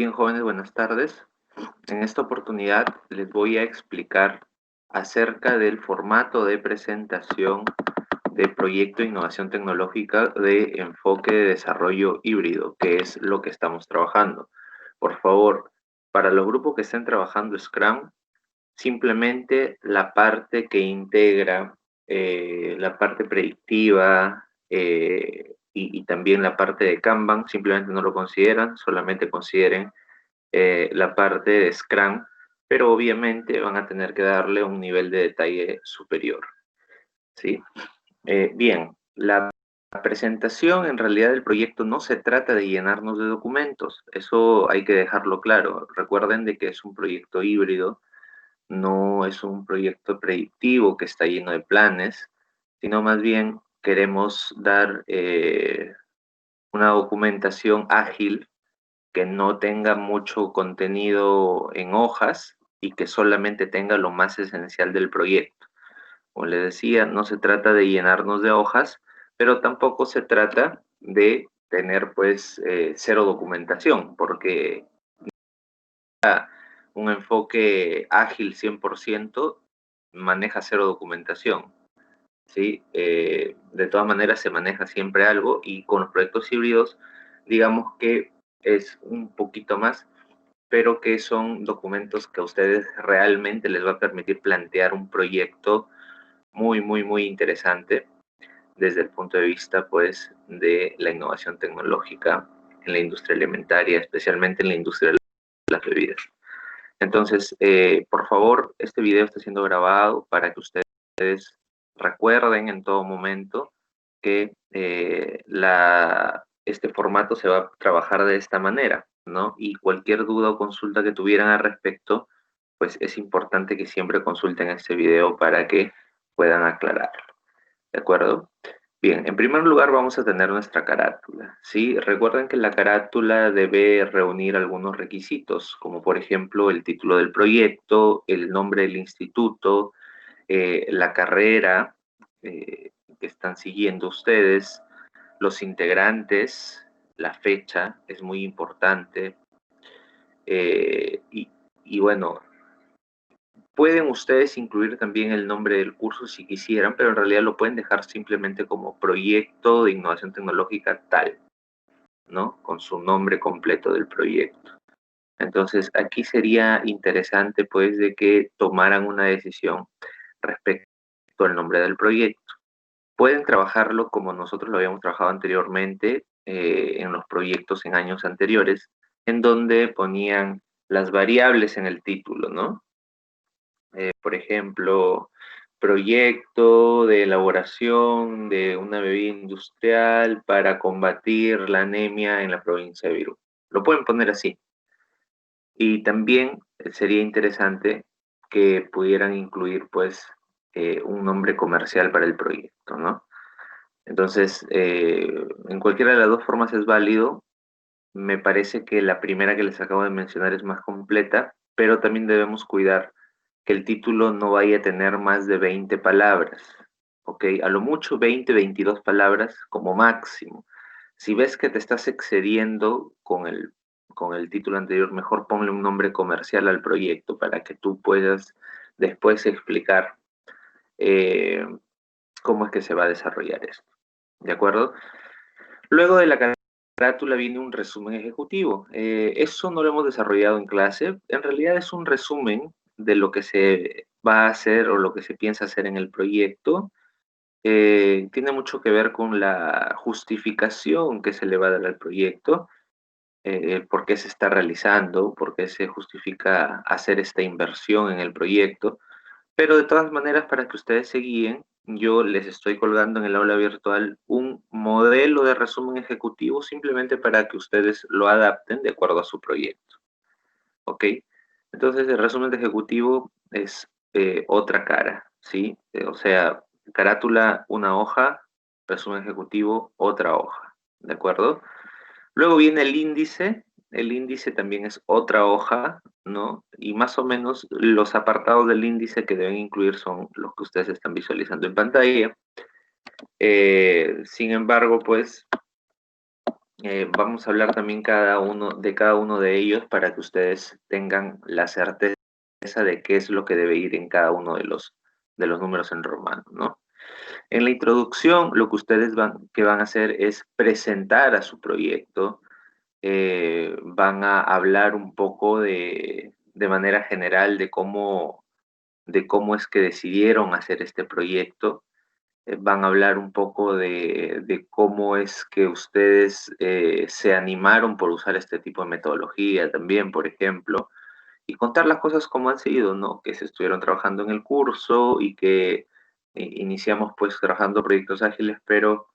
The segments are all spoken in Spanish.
Bien, jóvenes, buenas tardes. En esta oportunidad les voy a explicar acerca del formato de presentación del proyecto de innovación tecnológica de enfoque de desarrollo híbrido, que es lo que estamos trabajando. Por favor, para los grupos que estén trabajando Scrum, simplemente la parte que integra la parte predictiva y también la parte de Kanban, simplemente no lo consideran, solamente consideren la parte de Scrum, pero obviamente van a tener que darle un nivel de detalle superior, ¿sí? Bien, la presentación en realidad del proyecto no se trata de llenarnos de documentos, eso hay que dejarlo claro. Recuerden de que es un proyecto híbrido, no es un proyecto predictivo que está lleno de planes, sino más bien queremos dar una documentación ágil que no tenga mucho contenido en hojas y que solamente tenga lo más esencial del proyecto. Como les decía, no se trata de llenarnos de hojas, pero tampoco se trata de tener pues cero documentación, porque un enfoque ágil 100% maneja cero documentación, ¿sí? De todas maneras se maneja siempre algo y con los proyectos híbridos, digamos que es un poquito más, pero que son documentos que a ustedes realmente les va a permitir plantear un proyecto muy interesante desde el punto de vista, pues, de la innovación tecnológica en la industria alimentaria, especialmente en la industria de las bebidas. Entonces, por favor, este video está siendo grabado para que ustedes recuerden en todo momento que este formato se va a trabajar de esta manera, ¿no? Y cualquier duda o consulta que tuvieran al respecto, pues es importante que siempre consulten este video para que puedan aclararlo, ¿de acuerdo? Bien, en primer lugar vamos a tener nuestra carátula, ¿sí? Recuerden que la carátula debe reunir algunos requisitos, como por ejemplo el título del proyecto, el nombre del instituto, la carrera que están siguiendo ustedes, los integrantes, la fecha es muy importante. eh, y, y bueno, pueden ustedes incluir también el nombre del curso si quisieran, pero en realidad lo pueden dejar simplemente como proyecto de innovación tecnológica tal, ¿no? Con su nombre completo del proyecto. Entonces, aquí sería interesante, pues, de que tomaran una decisión respecto al nombre del proyecto. Pueden trabajarlo como nosotros lo habíamos trabajado anteriormente en los proyectos en años anteriores, en donde ponían las variables en el título, ¿no? Por ejemplo, proyecto de elaboración de una bebida industrial para combatir la anemia en la provincia de Virú. Lo pueden poner así. Y también sería interesante que pudieran incluir, pues, un nombre comercial para el proyecto, ¿no? Entonces, en cualquiera de las dos formas es válido. Me parece que la primera que les acabo de mencionar es más completa, pero también debemos cuidar que el título no vaya a tener más de 20 palabras, ¿ok? A lo mucho 20, 22 palabras como máximo. Si ves que te estás excediendo con el título anterior, mejor ponle un nombre comercial al proyecto para que tú puedas después explicar eh, cómo es que se va a desarrollar esto, ¿de acuerdo? Luego de la carátula viene un resumen ejecutivo. Eso no lo hemos desarrollado en clase. En realidad es un resumen de lo que se va a hacer o lo que se piensa hacer en el proyecto. Tiene mucho que ver con la justificación que se le va a dar al proyecto, por qué se está realizando, por qué se justifica hacer esta inversión en el proyecto. Pero de todas maneras, para que ustedes se guíen, yo les estoy colgando en el aula virtual un modelo de resumen ejecutivo simplemente para que ustedes lo adapten de acuerdo a su proyecto. ¿Ok? Entonces, el resumen de ejecutivo es otra cara, ¿sí? O sea, carátula, una hoja, resumen ejecutivo, otra hoja. ¿De acuerdo? Luego viene el índice también es otra hoja, ¿no? Y más o menos los apartados del índice que deben incluir son los que ustedes están visualizando en pantalla. Sin embargo, pues Vamos a hablar también cada uno de ellos para que ustedes tengan la certeza de qué es lo que debe ir en cada uno de los números en romano, ¿no? En la introducción, lo que ustedes van a hacer es presentar a su proyecto, van a hablar un poco de manera general de cómo es que decidieron hacer este proyecto, van a hablar un poco de cómo es que ustedes se animaron por usar este tipo de metodología también, por ejemplo, y contar las cosas como han sido, ¿no? Que se estuvieron trabajando en el curso y que iniciamos pues trabajando proyectos ágiles, pero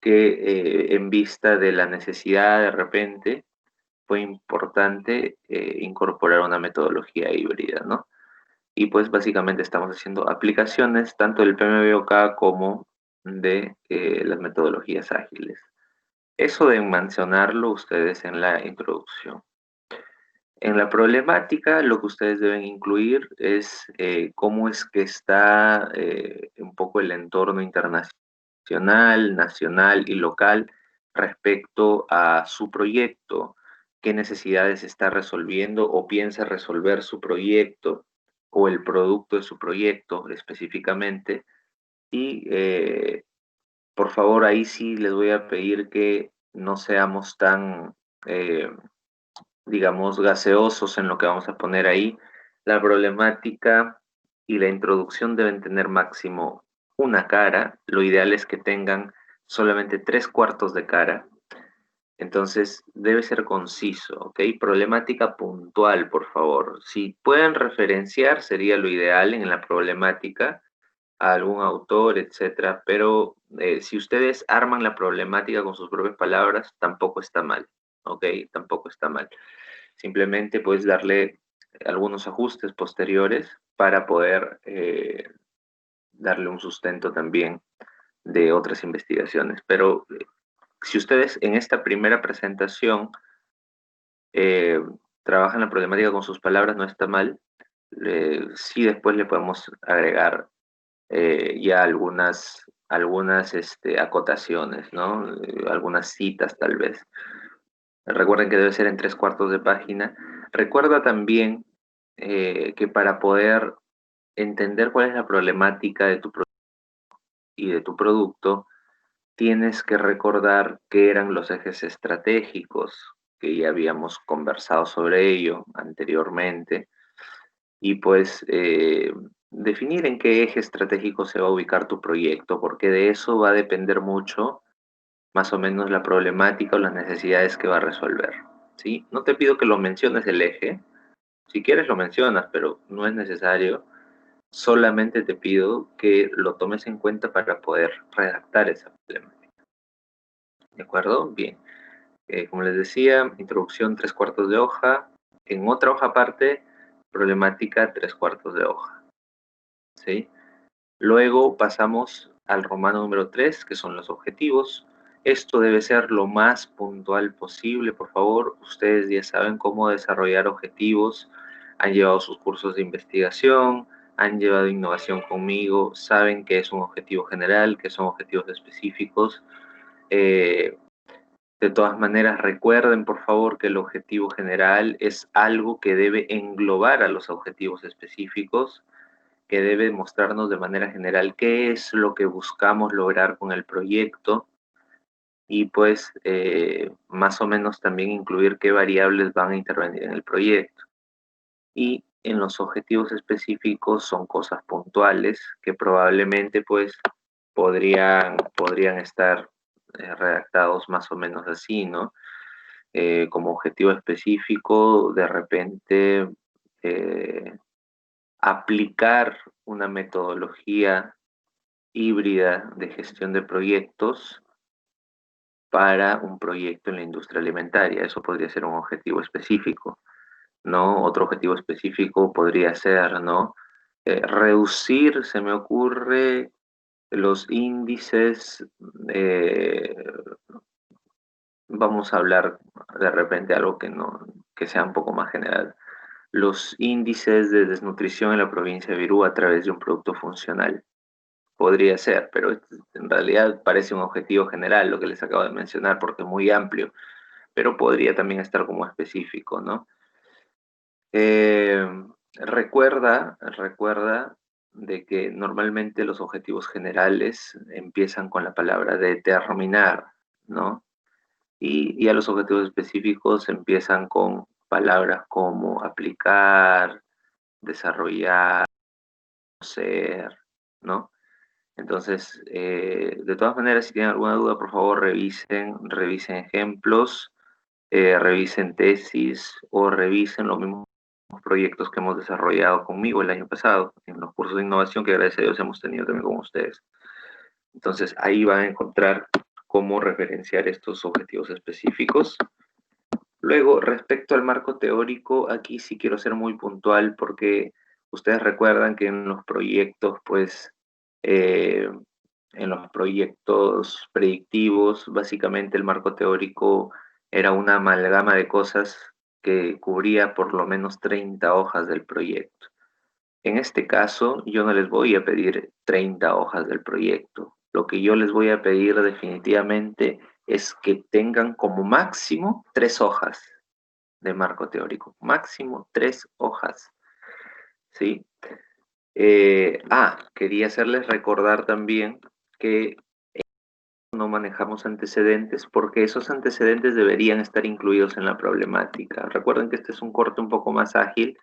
que en vista de la necesidad de repente fue importante incorporar una metodología híbrida, ¿no? Y pues básicamente estamos haciendo aplicaciones tanto del PMBOK como de las metodologías ágiles. Eso de mencionarlo ustedes en la introducción. En la problemática, lo que ustedes deben incluir es cómo es que está un poco el entorno internacional, nacional y local respecto a su proyecto, qué necesidades está resolviendo o piensa resolver su proyecto o el producto de su proyecto específicamente. Y por favor, ahí sí les voy a pedir que no seamos tan eh, digamos, gaseosos en lo que vamos a poner ahí. La problemática y la introducción deben tener máximo una cara. Lo ideal es que tengan solamente tres cuartos de cara. Entonces, debe ser conciso, ¿ok? Problemática puntual, por favor. Si pueden referenciar, sería lo ideal en la problemática a algún autor, etcétera, pero si ustedes arman la problemática con sus propias palabras, tampoco está mal, ¿ok? Tampoco está mal. Simplemente puedes darle algunos ajustes posteriores para poder darle un sustento también de otras investigaciones. Pero si ustedes en esta primera presentación eh, trabajan la problemática con sus palabras, no está mal. Sí, después le podemos agregar ya algunas acotaciones, ¿no? Algunas citas tal vez. Recuerden que debe ser en tres cuartos de página. Recuerda también que para poder entender cuál es la problemática de tu y de tu producto, tienes que recordar qué eran los ejes estratégicos, que ya habíamos conversado sobre ello anteriormente, y pues definir en qué eje estratégico se va a ubicar tu proyecto, porque de eso va a depender mucho más o menos la problemática o las necesidades que va a resolver. ¿Sí? No te pido que lo menciones el eje, si quieres lo mencionas, pero no es necesario. Solamente te pido que lo tomes en cuenta para poder redactar esa problemática. ¿De acuerdo? Bien. Como les decía, introducción tres cuartos de hoja. En otra hoja aparte, problemática tres cuartos de hoja. ¿Sí? Luego pasamos al romano número 3, que son los objetivos. Esto debe ser lo más puntual posible, por favor. Ustedes ya saben cómo desarrollar objetivos, han llevado sus cursos de investigación, han llevado innovación conmigo, saben qué es un objetivo general, qué son objetivos específicos. Eh, de todas maneras, recuerden, por favor, que el objetivo general es algo que debe englobar a los objetivos específicos, que debe mostrarnos de manera general qué es lo que buscamos lograr con el proyecto y pues más o menos también incluir qué variables van a intervenir en el proyecto. Y en los objetivos específicos son cosas puntuales que probablemente pues podrían estar redactados más o menos así, ¿no? Como objetivo específico, de repente eh, aplicar una metodología híbrida de gestión de proyectos para un proyecto en la industria alimentaria. Eso podría ser un objetivo específico, ¿no? Otro objetivo específico podría ser, ¿no? Reducir, se me ocurre, los índices, eh, vamos a hablar de repente algo que no, que sea un poco más general. Los índices de desnutrición en la provincia de Virú a través de un producto funcional. Podría ser, pero En realidad parece un objetivo general lo que les acabo de mencionar porque es muy amplio, pero podría también estar como específico, ¿no? Recuerda de que normalmente los objetivos generales empiezan con la palabra determinar, ¿no? Y ya los objetivos específicos empiezan con palabras como aplicar, desarrollar, ser, ¿no? Entonces, de todas maneras, si tienen alguna duda, por favor revisen ejemplos, revisen tesis o revisen los mismos proyectos que hemos desarrollado conmigo el año pasado, en los cursos de innovación que gracias a Dios hemos tenido también con ustedes. Entonces, ahí van a encontrar cómo referenciar estos objetivos específicos. Luego, respecto al marco teórico, aquí sí quiero ser muy puntual porque ustedes recuerdan que en los proyectos, pues, en los proyectos predictivos, básicamente el marco teórico era una amalgama de cosas que cubría por lo menos 30 hojas del proyecto. En este caso, yo no les voy a pedir 30 hojas del proyecto. Lo que yo les voy a pedir definitivamente es que tengan como máximo 3 hojas de marco teórico. Máximo 3 hojas. ¿Sí? Quería hacerles recordar también que no manejamos antecedentes porque esos antecedentes deberían estar incluidos en la problemática. Recuerden que este es un corte un poco más ágil,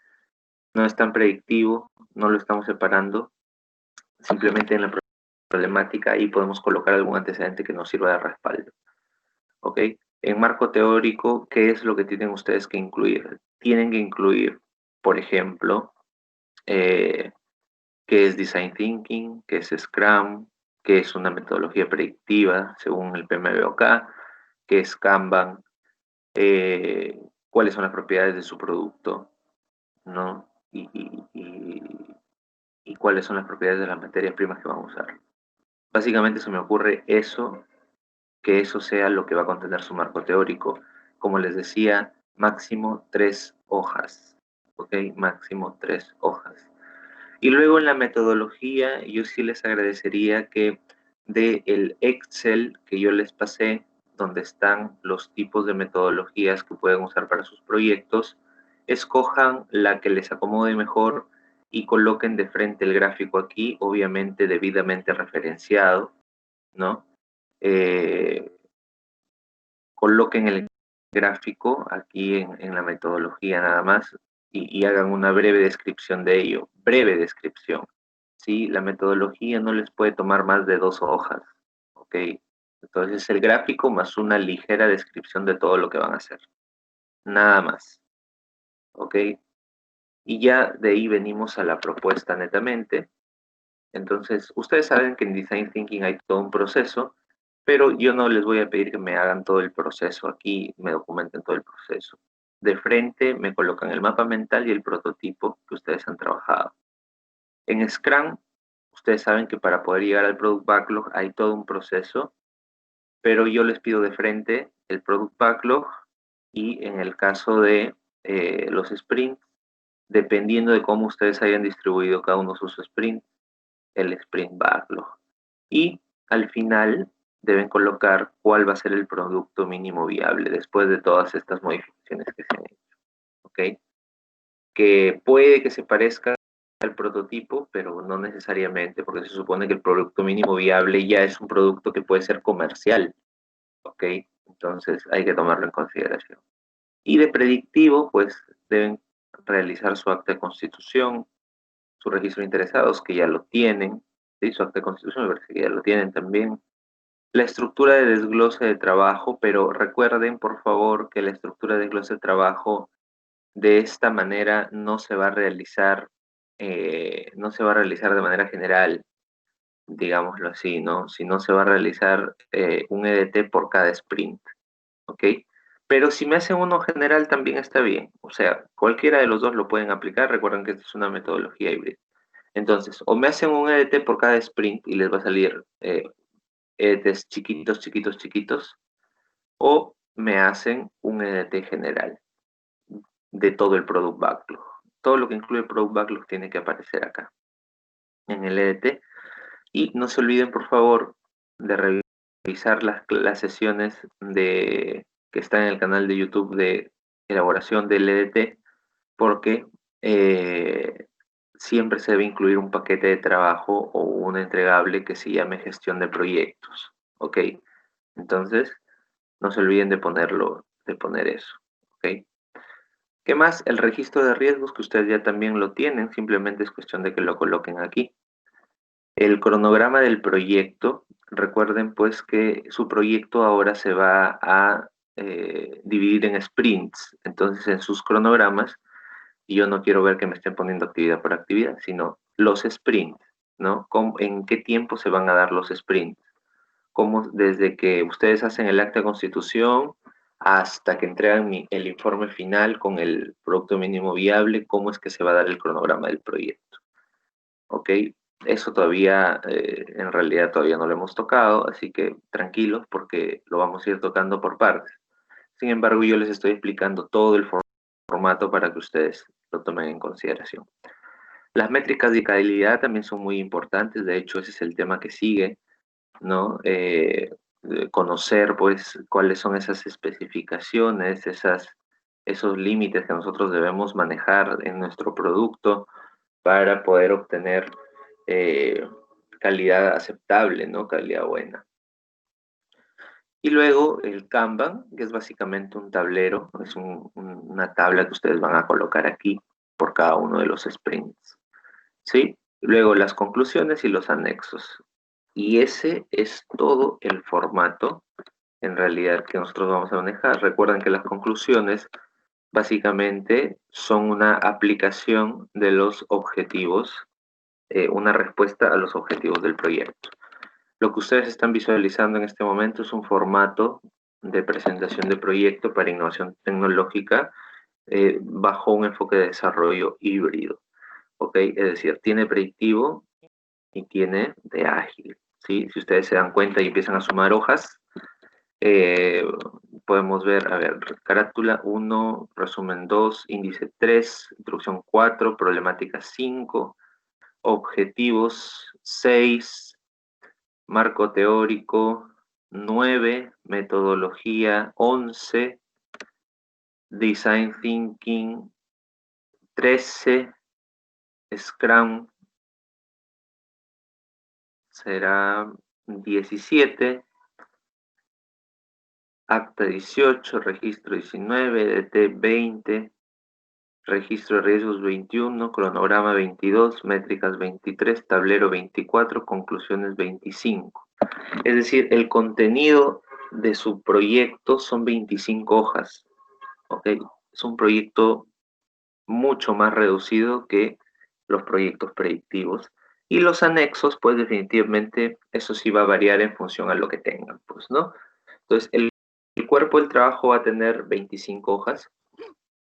no es tan predictivo, no lo estamos separando, simplemente en la problemática ahí podemos colocar algún antecedente que nos sirva de respaldo. ¿Ok? En marco teórico, ¿qué es lo que tienen ustedes que incluir? Tienen que incluir, por ejemplo, qué es Design Thinking, qué es Scrum, qué es una metodología predictiva según el PMBOK, qué es Kanban, cuáles son las propiedades de su producto, ¿no? Y cuáles son las propiedades de las materias primas que van a usar. Básicamente se me ocurre eso, que eso sea lo que va a contener su marco teórico. Como les decía, máximo 3 hojas, ¿ok? Máximo 3 hojas. Y luego en la metodología, yo sí les agradecería que de el Excel que yo les pasé, donde están los tipos de metodologías que pueden usar para sus proyectos, escojan la que les acomode mejor y coloquen de frente el gráfico aquí, obviamente debidamente referenciado, ¿no? Eh, Coloquen el gráfico aquí en la metodología nada más y hagan una breve descripción de ello, breve descripción. ¿Sí? La metodología no les puede tomar más de 2 hojas, ¿ok? Entonces el gráfico más una ligera descripción de todo lo que van a hacer, nada más, ¿ok? Y ya de ahí venimos a la propuesta netamente. Entonces, ustedes saben que en Design Thinking hay todo un proceso, pero yo no les voy a pedir que me hagan todo el proceso aquí, me documenten todo el proceso. De frente me colocan el mapa mental y el prototipo que ustedes han trabajado. En Scrum, ustedes saben que para poder llegar al Product Backlog hay todo un proceso, pero yo les pido de frente el Product Backlog y en el caso de los sprints, dependiendo de cómo ustedes hayan distribuido cada uno de sus sprints, el sprint backlog. Y al final deben colocar cuál va a ser el producto mínimo viable después de todas estas modificaciones que se han hecho. ¿Ok? Que puede que se parezca al prototipo, pero no necesariamente, porque se supone que el producto mínimo viable ya es un producto que puede ser comercial. ¿Ok? Entonces hay que tomarlo en consideración. Y de predictivo, pues deben realizar su acta de constitución, su registro de interesados, que ya lo tienen, ¿sí? Su acta de constitución me parece que ya lo tienen también. La estructura de desglose de trabajo, pero recuerden, por favor, que la estructura de desglose de trabajo de esta manera no se va a realizar, no se va a realizar de manera general, digámoslo así, ¿no? Sino se va a realizar un EDT por cada sprint, ¿ok? Pero si me hacen uno general también está bien, o sea, cualquiera de los dos lo pueden aplicar, recuerden que esta es una metodología híbrida. Entonces, o me hacen un EDT por cada sprint y les va a salir EDTs chiquitos, chiquitos, chiquitos, o me hacen un EDT general de todo el Product Backlog. Todo lo que incluye el Product Backlog tiene que aparecer acá, en el EDT. Y no se olviden, por favor, de revisar las sesiones que están en el canal de YouTube de elaboración del EDT, porque siempre se debe incluir un paquete de trabajo o un entregable que se llame gestión de proyectos, ¿ok? Entonces, no se olviden de poner eso, ¿ok? ¿Qué más? El registro de riesgos, que ustedes ya también lo tienen, simplemente es cuestión de que lo coloquen aquí. El cronograma del proyecto, recuerden pues que su proyecto ahora se va a dividir en sprints, entonces en sus cronogramas, y yo no quiero ver que me estén poniendo actividad por actividad, sino los sprints, ¿no? ¿En qué tiempo se van a dar los sprints? Desde que ustedes hacen el acta de constitución hasta que entregan el informe final con el producto mínimo viable, cómo es que se va a dar el cronograma del proyecto. ¿Ok? Eso todavía, en realidad todavía no lo hemos tocado, así que tranquilos porque lo vamos a ir tocando por partes. Sin embargo, yo les estoy explicando todo el formato para que ustedes lo tomen en consideración. Las métricas de calidad también son muy importantes, de hecho ese es el tema que sigue, ¿no? Conocer pues cuáles son esas especificaciones, esos límites que nosotros debemos manejar en nuestro producto para poder obtener eh, calidad aceptable, ¿no? Calidad buena. Y luego el Kanban, que es básicamente un tablero, es una tabla que ustedes van a colocar aquí por cada uno de los sprints, ¿sí? Luego las conclusiones y los anexos. Y ese es todo el formato, en realidad, que nosotros vamos a manejar. Recuerden que las conclusiones básicamente son una aplicación de los objetivos, una respuesta a los objetivos del proyecto. Lo que ustedes están visualizando en este momento es un formato de presentación de proyecto para innovación tecnológica bajo un enfoque de desarrollo híbrido. ¿Ok? Es decir, tiene predictivo y tiene de ágil. ¿Sí? Si ustedes se dan cuenta y empiezan a sumar hojas, eh, podemos ver, a ver, carátula 1, resumen 2, índice 3, introducción 4, problemática 5, objetivos 6, marco teórico 9, metodología 11, design thinking 13, Scrum será 17, acta 18, registro 19, DT 20, registro de riesgos 21, cronograma 22, métricas 23, tablero 24, conclusiones 25. Es decir, el contenido de su proyecto son 25 hojas. ¿Ok? Es un proyecto mucho más reducido que los proyectos predictivos. Y los anexos, pues definitivamente eso sí va a variar en función a lo que tengan, pues, ¿no? Entonces, el cuerpo del trabajo va a tener 25 hojas.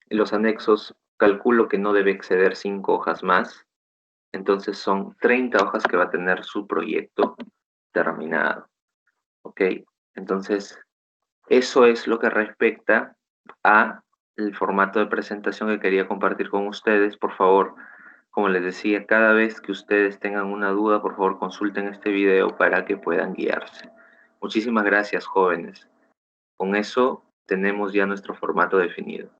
Y los anexos, calculo que no debe exceder 5 hojas más. Entonces, son 30 hojas que va a tener su proyecto terminado. ¿Ok? Entonces, eso es lo que respecta a el formato de presentación que quería compartir con ustedes. Por favor, como les decía, cada vez que ustedes tengan una duda, por favor consulten este video para que puedan guiarse. Muchísimas gracias, jóvenes. Con eso tenemos ya nuestro formato definido.